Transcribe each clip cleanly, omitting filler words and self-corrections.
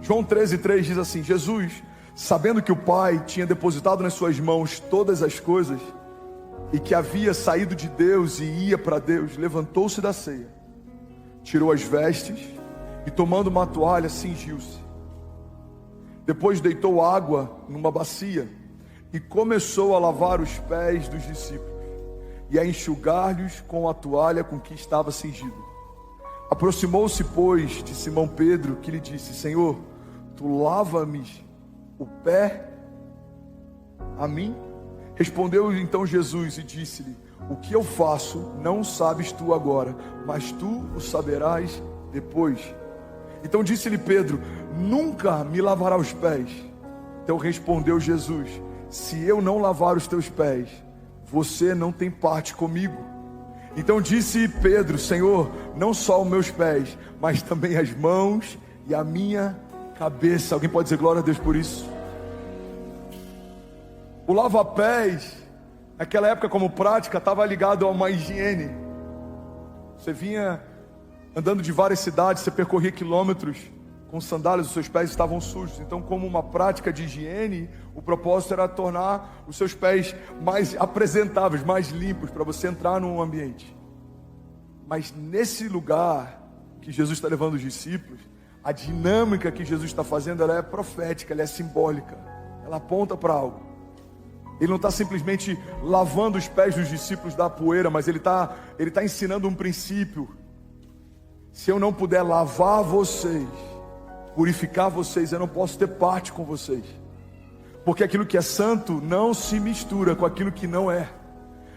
João 13:3 diz assim: Jesus, sabendo que o Pai tinha depositado nas suas mãos todas as coisas, e que havia saído de Deus e ia para Deus, levantou-se da ceia, tirou as vestes e, tomando uma toalha, cingiu-se. Depois deitou água numa bacia e começou a lavar os pés dos discípulos e a enxugar-lhes com a toalha com que estava cingido. Aproximou-se, pois, de Simão Pedro, que lhe disse: Senhor, tu lava-me o pé a mim? Respondeu então Jesus e disse-lhe: o que eu faço não sabes tu agora, mas tu o saberás depois. Então disse-lhe Pedro: nunca me lavará os pés. Então respondeu Jesus: se eu não lavar os teus pés, você não tem parte comigo. Então disse Pedro: Senhor, não só os meus pés, mas também as mãos e a minha cabeça. Alguém pode dizer glória a Deus por isso? O lava-pés, naquela época como prática, estava ligado a uma higiene. Você vinha andando de várias cidades, você percorria quilômetros com sandálias, os seus pés estavam sujos. Então, como uma prática de higiene, o propósito era tornar os seus pés mais apresentáveis, mais limpos, para você entrar num ambiente. Mas nesse lugar que Jesus está levando os discípulos, a dinâmica que Jesus está fazendo, ela é profética, ela é simbólica, ela aponta para algo. Ele não está simplesmente lavando os pés dos discípulos da poeira, mas ele está ensinando um princípio. Se eu não puder lavar vocês, purificar vocês, eu não posso ter parte com vocês. Porque aquilo que é santo não se mistura com aquilo que não é.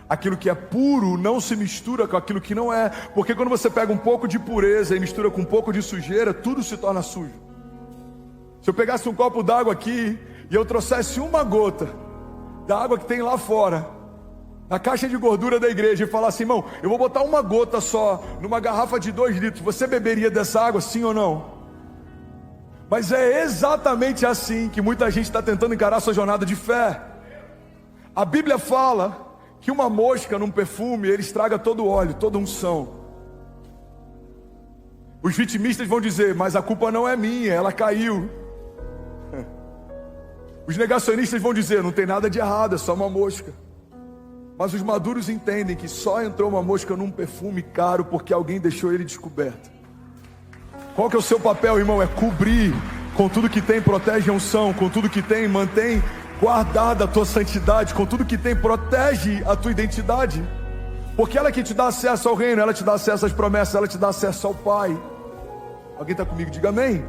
Aquilo que é puro não se mistura com aquilo que não é. Porque quando você pega um pouco de pureza e mistura com um pouco de sujeira, tudo se torna sujo. Se eu pegasse um copo d'água aqui e eu trouxesse uma gota da água que tem lá fora, na caixa de gordura da igreja, e falasse: irmão, eu vou botar uma gota só numa garrafa de 2 litros, você beberia dessa água, sim ou não? Mas é exatamente assim que muita gente está tentando encarar a sua jornada de fé. A Bíblia fala que uma mosca num perfume, ele estraga todo o óleo, toda a unção. Os vitimistas vão dizer: mas a culpa não é minha, ela caiu. Os negacionistas vão dizer: não tem nada de errado, é só uma mosca. Mas os maduros entendem que só entrou uma mosca num perfume caro porque alguém deixou ele descoberto. Qual que é o seu papel, irmão? É cobrir com tudo que tem, protege a unção, com tudo que tem, mantém guardada a tua santidade, com tudo que tem, protege a tua identidade. Porque ela que te dá acesso ao reino, ela te dá acesso às promessas, ela te dá acesso ao Pai. Alguém está comigo? Diga amém.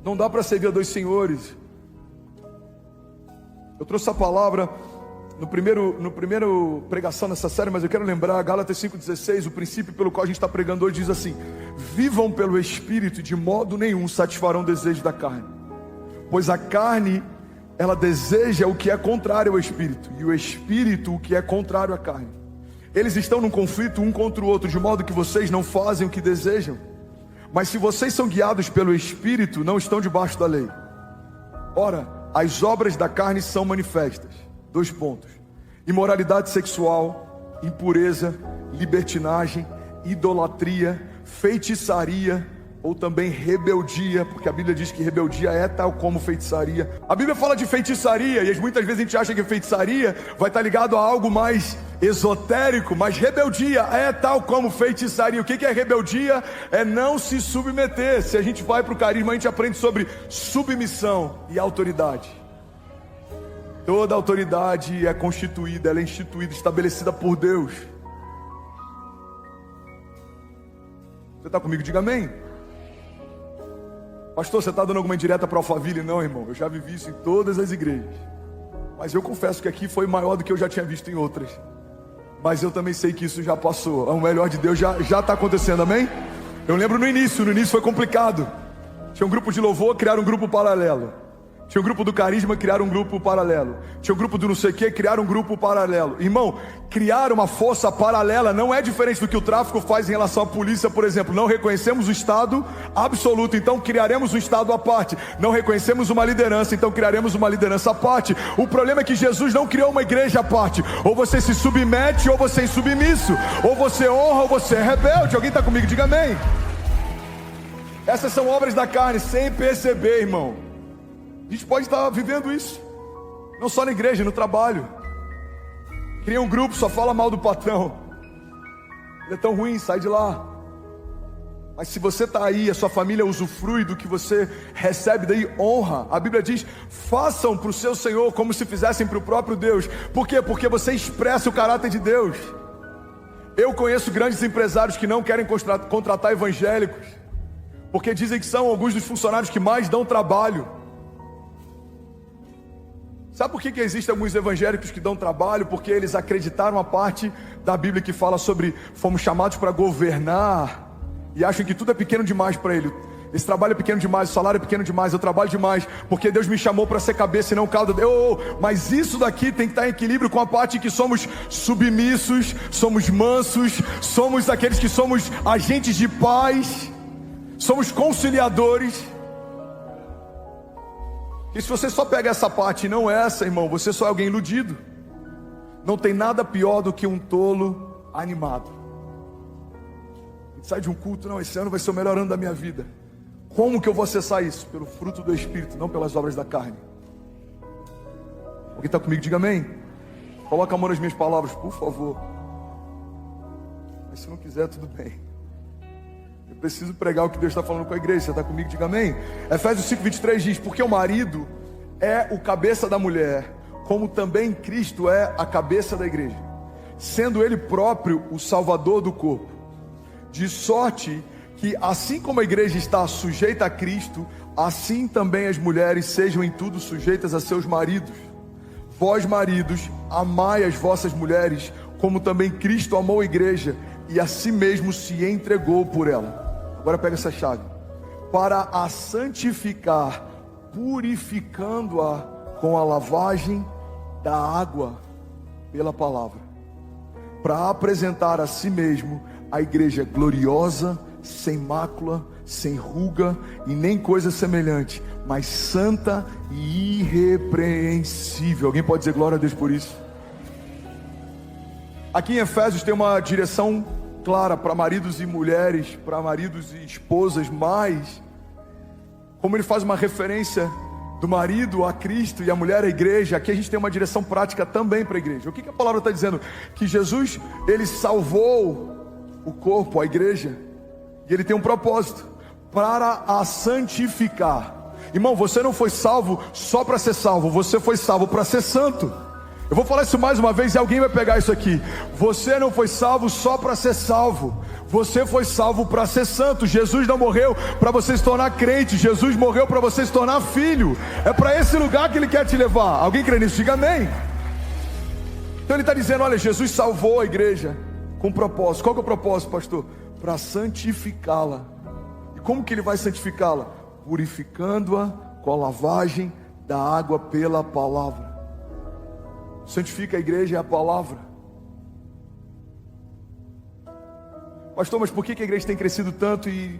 Não dá para servir a 2 senhores. Eu trouxe a palavra no primeiro pregação nessa série, mas eu quero lembrar, Gálatas 5,16, o princípio pelo qual a gente está pregando hoje diz assim: vivam pelo Espírito, e de modo nenhum satisfarão o desejo da carne. Pois a carne, ela deseja o que é contrário ao Espírito, e o Espírito o que é contrário à carne. Eles estão num conflito um contra o outro, de modo que vocês não fazem o que desejam. Mas se vocês são guiados pelo Espírito, não estão debaixo da lei. Ora, as obras da carne são manifestas. 2 pontos: imoralidade sexual, impureza, libertinagem, idolatria, feitiçaria, ou também rebeldia, porque a Bíblia diz que rebeldia é tal como feitiçaria. A Bíblia fala de feitiçaria, e muitas vezes a gente acha que feitiçaria vai estar ligado a algo mais esotérico, mas rebeldia é tal como feitiçaria. O que é rebeldia? É não se submeter. Se a gente vai para o carisma, a gente aprende sobre submissão e autoridade. Toda autoridade é constituída, ela é instituída, estabelecida por Deus. Você está comigo? Diga amém. Pastor, você está dando alguma indireta para Alphaville? Não, irmão, eu já vivi isso em todas as igrejas. Mas eu confesso que aqui foi maior do que eu já tinha visto em outras. Mas eu também sei que isso já passou. O melhor de Deus já está acontecendo, amém? Eu lembro no início foi complicado. Tinha um grupo de louvor, criaram um grupo paralelo. Tinha um grupo do carisma, criaram um grupo paralelo. Tinha um grupo do não sei o que, criaram um grupo paralelo. Irmão, criar uma força paralela não é diferente do que o tráfico faz em relação à polícia, por exemplo. Não reconhecemos o Estado absoluto, então criaremos um Estado à parte. Não reconhecemos uma liderança, então criaremos uma liderança à parte. O problema é que Jesus não criou uma igreja à parte. Ou você se submete ou você é insubmisso. Ou você honra ou você é rebelde. Alguém está comigo? Diga amém. Essas são obras da carne, sem perceber, irmão. A gente pode estar vivendo isso, não só na igreja, no trabalho. Cria um grupo, só fala mal do patrão. Ele é tão ruim, sai de lá. Mas se você está aí, a sua família usufrui do que você recebe, daí honra. A Bíblia diz, façam para o seu Senhor como se fizessem para o próprio Deus. Por quê? Porque você expressa o caráter de Deus. Eu conheço grandes empresários que não querem contratar evangélicos, porque dizem que são alguns dos funcionários que mais dão trabalho. Sabe por que existem alguns evangélicos que dão trabalho? Porque eles acreditaram a parte da Bíblia que fala sobre fomos chamados para governar, e acham que tudo é pequeno demais para ele. Esse trabalho é pequeno demais, o salário é pequeno demais, eu trabalho demais, porque Deus me chamou para ser cabeça e não cauda. Mas isso daqui tem que estar em equilíbrio com a parte que somos submissos, somos mansos, somos aqueles que somos agentes de paz, somos conciliadores. E se você só pega essa parte e não essa, irmão, você só é alguém iludido. Não tem nada pior do que um tolo animado. A gente sai de um culto, não, esse ano vai ser o melhor ano da minha vida. Como que eu vou acessar isso? Pelo fruto do Espírito, não pelas obras da carne. Alguém está comigo? Diga amém. Coloca a mão nas minhas palavras, por favor. Mas se não quiser, tudo bem. Eu preciso pregar o que Deus está falando com a igreja. Você está comigo? Diga amém. Efésios 5:23 diz, porque o marido é o cabeça da mulher, como também Cristo é a cabeça da igreja, sendo ele próprio o salvador do corpo. De sorte que assim como a igreja está sujeita a Cristo, assim também as mulheres sejam em tudo sujeitas a seus maridos. Vós maridos, amai as vossas mulheres, como também Cristo amou a igreja e a si mesmo se entregou por ela. Agora pega essa chave. Para a santificar, purificando-a com a lavagem da água pela palavra, para apresentar a si mesmo a igreja gloriosa, sem mácula, sem ruga e nem coisa semelhante, mas santa e irrepreensível. Alguém pode dizer glória a Deus por isso? Aqui em Efésios tem uma direção clara para maridos e mulheres, para maridos e esposas, mas como ele faz uma referência do marido a Cristo e a mulher à igreja, aqui a gente tem uma direção prática também para a igreja. O que a palavra está dizendo? Que Jesus, ele salvou o corpo, a igreja, e ele tem um propósito, para a santificar. Irmão, você não foi salvo só para ser salvo, você foi salvo para ser santo. Eu vou falar isso mais uma vez e alguém vai pegar isso aqui. Você não foi salvo só para ser salvo, você foi salvo para ser santo. Jesus não morreu para você se tornar crente, Jesus morreu para você se tornar filho. É para esse lugar que ele quer te levar. Alguém crê nisso? Diga amém. Então ele está dizendo, olha, Jesus salvou a igreja com um propósito. Qual que é o propósito, pastor? Para santificá-la. E como que ele vai santificá-la? Purificando-a com a lavagem da água pela palavra. Santifica a igreja é a palavra. Pastor, mas por que a igreja tem crescido tanto e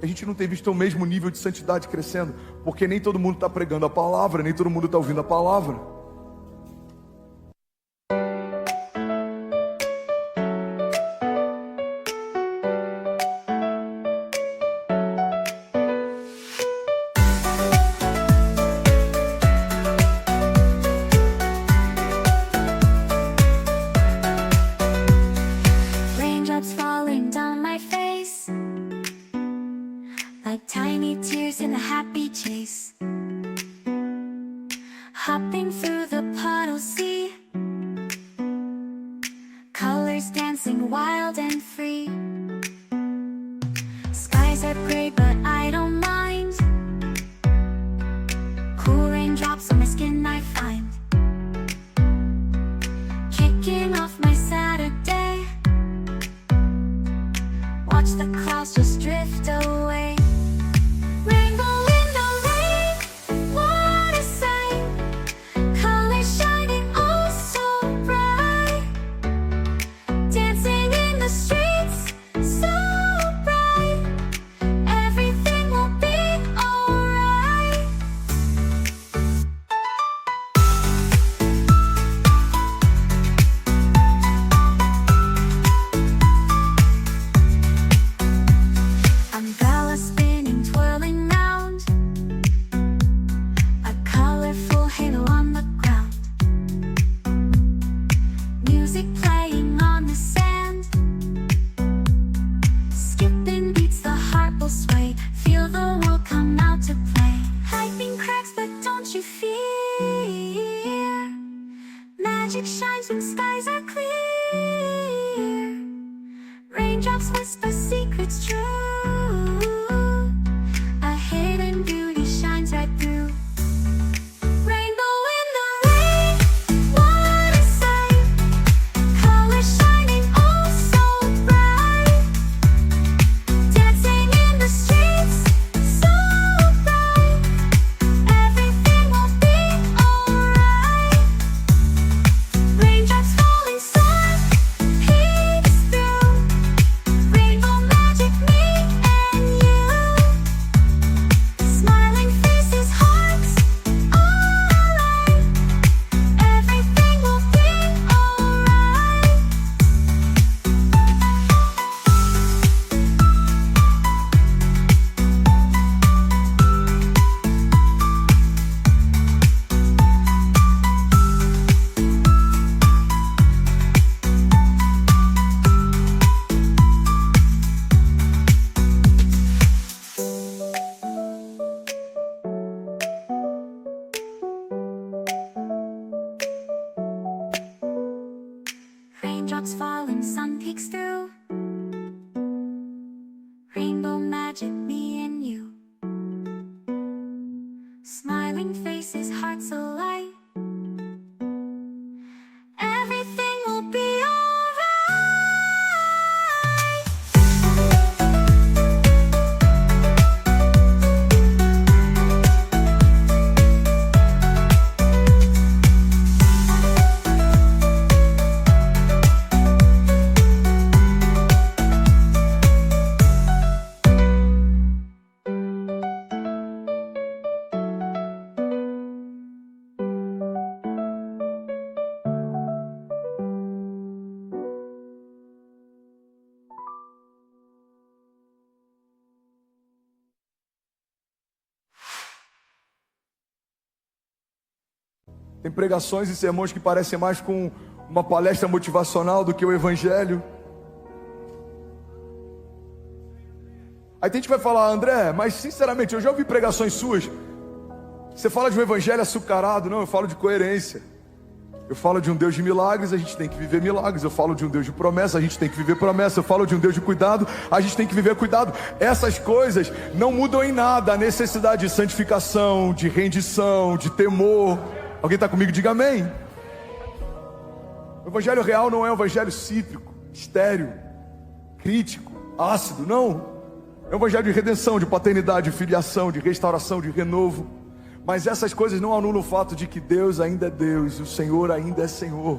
a gente não tem visto o mesmo nível de santidade crescendo? Porque nem todo mundo está pregando a palavra, nem todo mundo está ouvindo a palavra. Hopping through the puddle sea, colors dancing wild and free. Skies are gray but I don't mind, cool raindrops on my skin I find. Kicking off my Saturday, watch the clouds just drift away. Rainbow in the rain, what a sight. Colors shining oh so bright, dancing in the street. magic shines when skies are clear. Raindrops whisper secrets true. A hidden beauty shines right through. Rainbow in the rain, what a sight. Colors shining oh so bright. Dancing in the streets, so bright. Everything will be alright. Raindrops falling soft, peeks through. Rainbow magic, me and you. Smiling faces, hearts, alright. Everything will be alright. Raindrops falling, sun peeks through. Rainbow magic, me and you. Smiling faces, hearts alight. Everything will be alright. Tem pregações e sermões que parecem mais com uma palestra motivacional do que o evangelho. Aí tem gente que vai falar: André, mas sinceramente, eu já ouvi pregações suas. Você fala de um evangelho açucarado. Não, eu falo de coerência. Eu falo de um Deus de milagres, a gente tem que viver milagres. Eu falo de um Deus de promessa, a gente tem que viver promessa. Eu falo de um Deus de cuidado, a gente tem que viver cuidado. Essas coisas não mudam em nada a necessidade de santificação, de rendição, de temor. Alguém está comigo? Diga amém. O evangelho real não é um evangelho cítrico, estéril, crítico, ácido, não. É um evangelho de redenção, de paternidade, de filiação, de restauração, de renovo. Mas essas coisas não anulam o fato de que Deus ainda é Deus, o Senhor ainda é Senhor.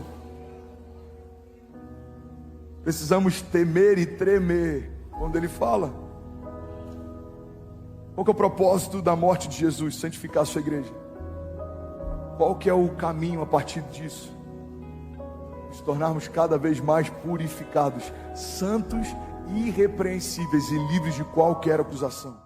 Precisamos temer e tremer quando Ele fala. Qual que é o propósito da morte de Jesus? Santificar a sua igreja. Qual que é o caminho a partir disso? Nos tornarmos cada vez mais purificados, santos, irrepreensíveis e livres de qualquer acusação.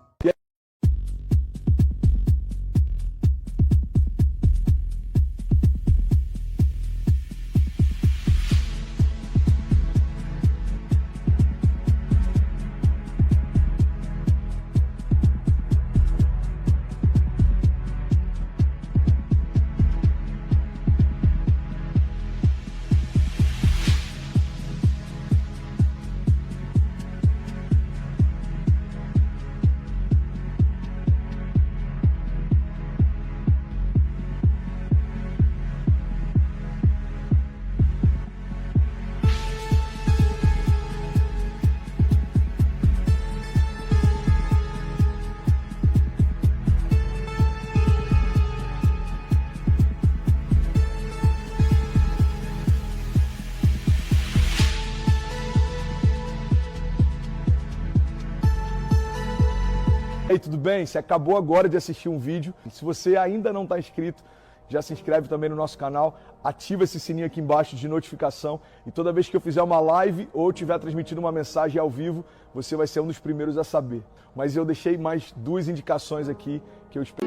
Ei, tudo bem? Você acabou agora de assistir um vídeo. Se você ainda não está inscrito, já se inscreve também no nosso canal, ativa esse sininho aqui embaixo de notificação e toda vez que eu fizer uma live ou estiver transmitindo uma mensagem ao vivo, você vai ser um dos primeiros a saber. Mas eu deixei mais 2 indicações aqui que eu espero.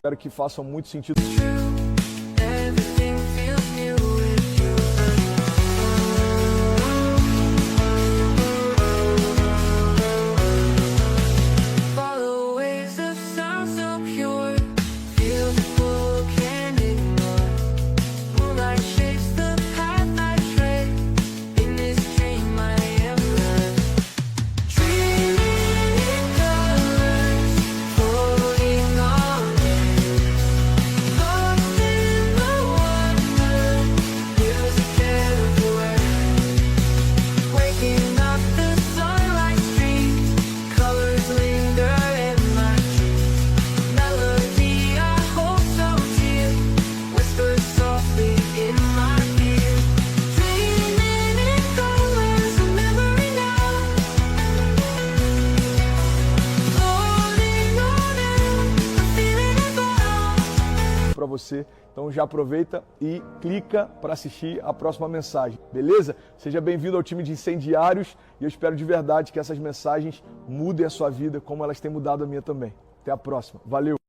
espero que façam muito sentido. Everything feels new with you. Follow waves of sound so pure. Feel the pull, can't ignore. Moonlight shapes the path I tread. In this dream I am led. Dreaming in colors, floating on air. Lost in the wonder, music everywhere. Waking up, the sunlight streams, colors linger in my dreams. Melody I hold so dear, whispers softly in my ear. Dreaming in colors, a memory now. Floating on air, a feeling I Para você, então já aproveita e clica para assistir a próxima mensagem, beleza? Seja bem-vindo ao time de incendiários e eu espero de verdade que essas mensagens mudem a sua vida como elas têm mudado a minha também. Até a próxima, valeu!